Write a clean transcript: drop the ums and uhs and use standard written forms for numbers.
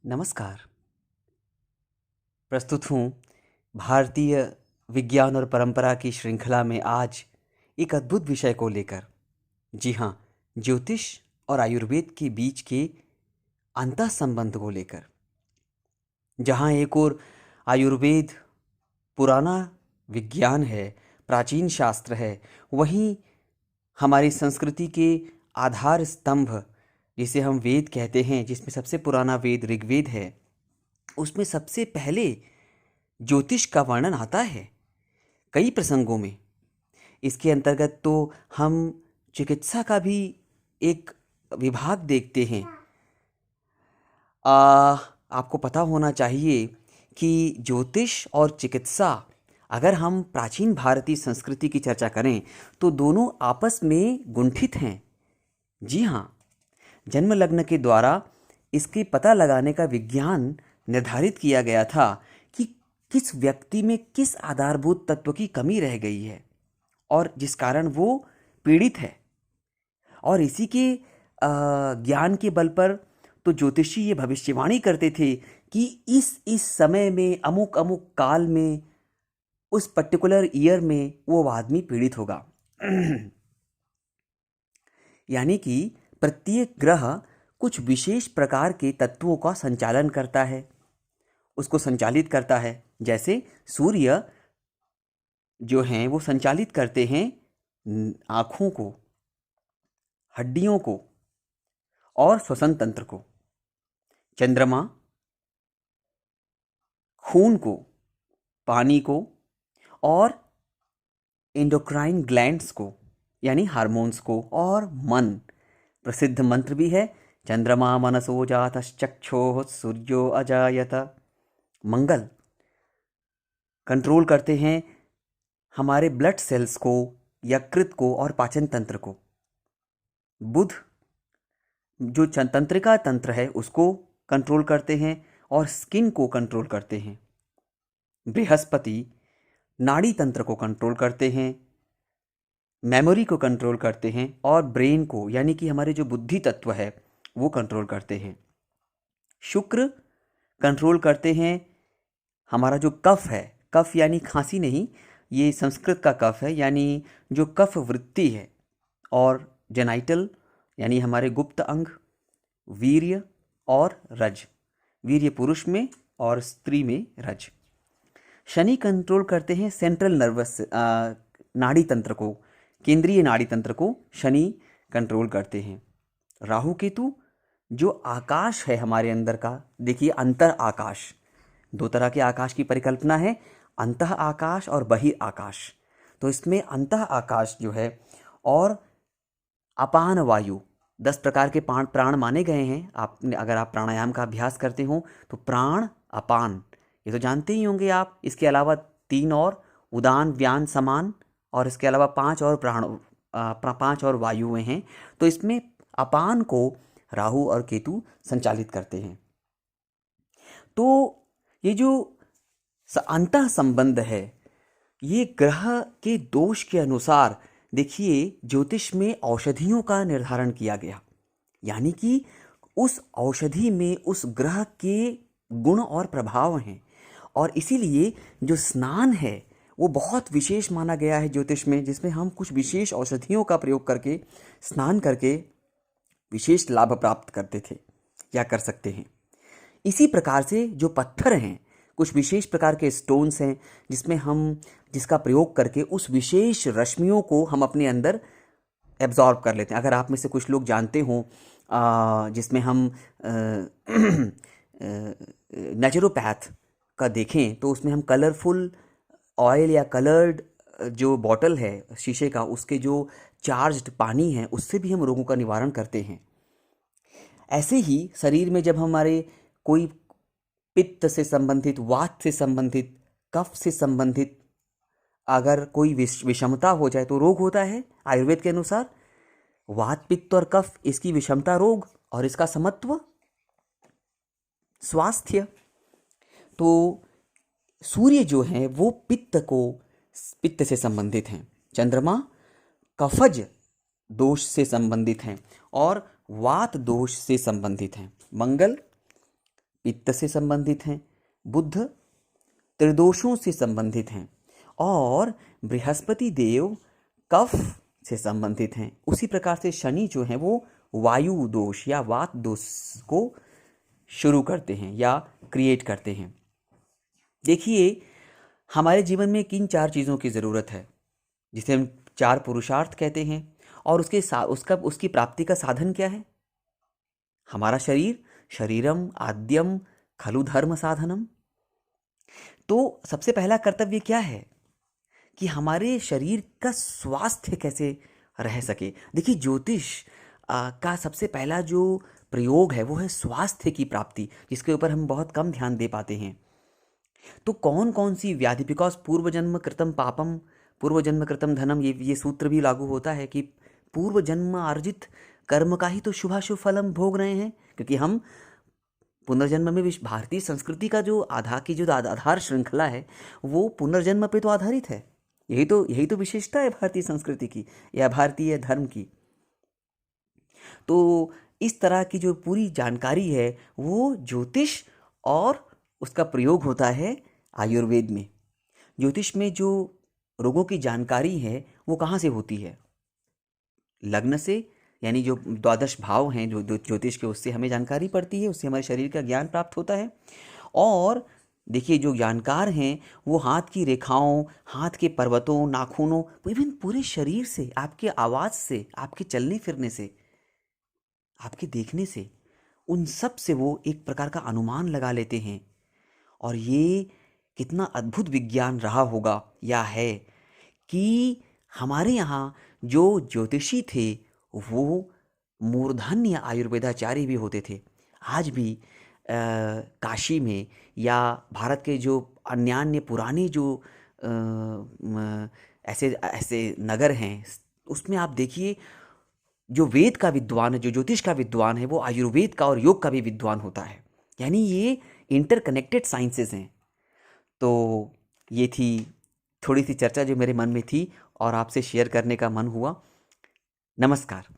नमस्कार। प्रस्तुत हूँ भारतीय विज्ञान और परंपरा की श्रृंखला में आज एक अद्भुत विषय को लेकर। जी हाँ, ज्योतिष और आयुर्वेद के बीच के अंतः संबंध को लेकर। जहाँ एक ओर आयुर्वेद पुराना विज्ञान है, प्राचीन शास्त्र है, वहीं हमारी संस्कृति के आधार स्तंभ जिसे हम वेद कहते हैं, जिसमें सबसे पुराना वेद ऋग्वेद है, उसमें सबसे पहले ज्योतिष का वर्णन आता है कई प्रसंगों में। इसके अंतर्गत तो हम चिकित्सा का भी एक विभाग देखते हैं। आपको पता होना चाहिए कि ज्योतिष और चिकित्सा, अगर हम प्राचीन भारतीय संस्कृति की चर्चा करें तो दोनों आपस में गुंठित हैं। जी हाँ, जन्म लग्न के द्वारा इसके पता लगाने का विज्ञान निर्धारित किया गया था कि किस व्यक्ति में किस आधारभूत तत्व की कमी रह गई है और जिस कारण वो पीड़ित है। और इसी के ज्ञान के बल पर तो ज्योतिषी ये भविष्यवाणी करते थे कि इस समय में अमुक अमुक काल में उस पर्टिकुलर ईयर में वो आदमी पीड़ित होगा। यानी कि प्रत्येक ग्रह कुछ विशेष प्रकार के तत्वों का संचालन करता है, उसको संचालित करता है। जैसे सूर्य जो हैं वो संचालित करते हैं आँखों को, हड्डियों को और श्वसन तंत्र को। चंद्रमा खून को, पानी को और एंडोक्राइन ग्लैंड्स को यानी हार्मोन्स को, और मन। प्रसिद्ध मंत्र भी है, चंद्रमा मनसो जातश्चक्षुः सूर्यो अजायत। मंगल कंट्रोल करते हैं हमारे ब्लड सेल्स को, यकृत को और पाचन तंत्र को। बुध जो तंत्रिका तंत्र है उसको कंट्रोल करते हैं और स्किन को कंट्रोल करते हैं। बृहस्पति नाड़ी तंत्र को कंट्रोल करते हैं, मेमोरी को कंट्रोल करते हैं और ब्रेन को, यानी कि हमारे जो बुद्धि तत्व है वो कंट्रोल करते हैं। शुक्र कंट्रोल करते हैं हमारा जो कफ है, कफ यानी खांसी नहीं, ये संस्कृत का कफ है, यानी जो कफ वृत्ति है, और जेनाइटल यानी हमारे गुप्त अंग, वीर्य और रज, वीर्य पुरुष में और स्त्री में रज। शनि कंट्रोल करते हैं सेंट्रल नर्वस नाड़ी तंत्र को, केंद्रीय नाड़ी तंत्र को शनि कंट्रोल करते हैं। राहु केतु जो आकाश है हमारे अंदर का, देखिए अंतर आकाश, दो तरह के आकाश की परिकल्पना है, अंतः आकाश और बहिर आकाश। तो इसमें अंतः आकाश जो है और अपान वायु, 10 प्रकार के प्राण माने गए हैं। आपने अगर आप प्राणायाम का अभ्यास करते हो तो प्राण, अपान ये तो जानते ही होंगे आप। इसके अलावा 3 और उदान, व्यान, समान, और इसके अलावा 5 और प्राण, 5 और वायुएं हैं। तो इसमें अपान को राहु और केतु संचालित करते हैं। तो ये जो अंतः संबंध है, ये ग्रह के दोष के अनुसार, देखिए ज्योतिष में औषधियों का निर्धारण किया गया, यानी कि उस औषधि में उस ग्रह के गुण और प्रभाव हैं। और इसीलिए जो स्नान है वो बहुत विशेष माना गया है ज्योतिष में, जिसमें हम कुछ विशेष औषधियों का प्रयोग करके, स्नान करके विशेष लाभ प्राप्त करते थे या कर सकते हैं। इसी प्रकार से जो पत्थर हैं, कुछ विशेष प्रकार के स्टोन्स हैं जिसका प्रयोग करके उस विशेष रश्मियों को हम अपने अंदर एब्जॉर्ब कर लेते हैं। अगर आप में से कुछ लोग जानते हो, जिसमें हम नेचुरोपैथ का देखें तो उसमें हम कलरफुल ऑयल या कलर्ड जो बॉटल है शीशे का, उसके जो चार्ज्ड पानी है उससे भी हम रोगों का निवारण करते हैं। ऐसे ही शरीर में जब हमारे कोई पित्त से संबंधित, वात से संबंधित, कफ से संबंधित अगर कोई विषमता हो जाए तो रोग होता है। आयुर्वेद के अनुसार वात, पित्त और कफ, इसकी विषमता रोग, और इसका समत्व स्वास्थ्य। तो सूर्य जो है वो पित्त से संबंधित हैं, चंद्रमा कफज दोष से संबंधित हैं और वात दोष से संबंधित हैं। मंगल पित्त से संबंधित हैं, बुध त्रिदोषों से संबंधित हैं और बृहस्पति देव कफ से संबंधित हैं। उसी प्रकार से शनि जो है वो वायु दोष या वात दोष को शुरू करते हैं या क्रिएट करते हैं। देखिए, हमारे जीवन में किन 4 चीज़ों की ज़रूरत है, जिसे हम 4 पुरुषार्थ कहते हैं, और उसकी प्राप्ति का साधन क्या है? हमारा शरीर, शरीरम आद्यम खलु धर्म साधनम। तो सबसे पहला कर्तव्य क्या है कि हमारे शरीर का स्वास्थ्य कैसे रह सके। देखिए, ज्योतिष का सबसे पहला जो प्रयोग है वो है स्वास्थ्य की प्राप्ति, जिसके ऊपर हम बहुत कम ध्यान दे पाते हैं। तो कौन कौन सी व्याधि, बिकॉज पूर्व जन्म कृतम पापम पूर्व जन्म कृतम धनम, ये सूत्र भी लागू होता है कि पूर्व जन्म अर्जित कर्म का ही तो शुभाशुभ फल हम भोग रहे हैं, क्योंकि हम पुनर्जन्म में भारतीय संस्कृति का जो आधार श्रृंखला है वो पुनर्जन्म पे तो आधारित है। यही तो विशेषता है भारतीय संस्कृति की या भारतीय धर्म की। तो इस तरह की जो पूरी जानकारी है वो ज्योतिष और उसका प्रयोग होता है आयुर्वेद में। ज्योतिष में जो रोगों की जानकारी है वो कहाँ से होती है? लग्न से, यानी जो 12 भाव हैं जो ज्योतिष के, उससे हमें जानकारी पड़ती है, उससे हमारे शरीर का ज्ञान प्राप्त होता है। और देखिए, जो जानकार हैं वो हाथ की रेखाओं, हाथ के पर्वतों, नाखूनों, इवन पूरे शरीर से, आपके आवाज़ से, आपके चलने फिरने से, आपके देखने से, उन सब से वो एक प्रकार का अनुमान लगा लेते हैं। और ये कितना अद्भुत विज्ञान रहा होगा या है कि हमारे यहाँ जो ज्योतिषी थे वो मूर्धन्य आयुर्वेदाचार्य भी होते थे। आज भी काशी में या भारत के जो अन्यान्य पुराने जो ऐसे ऐसे नगर हैं, उसमें आप देखिए, जो वेद का विद्वान है, जो ज्योतिष का विद्वान है, वो आयुर्वेद का और योग का भी विद्वान होता है। यानी ये इंटरकनेक्टेड साइंसेस हैं। तो ये थी थोड़ी सी चर्चा जो मेरे मन में थी और आपसे शेयर करने का मन हुआ। नमस्कार।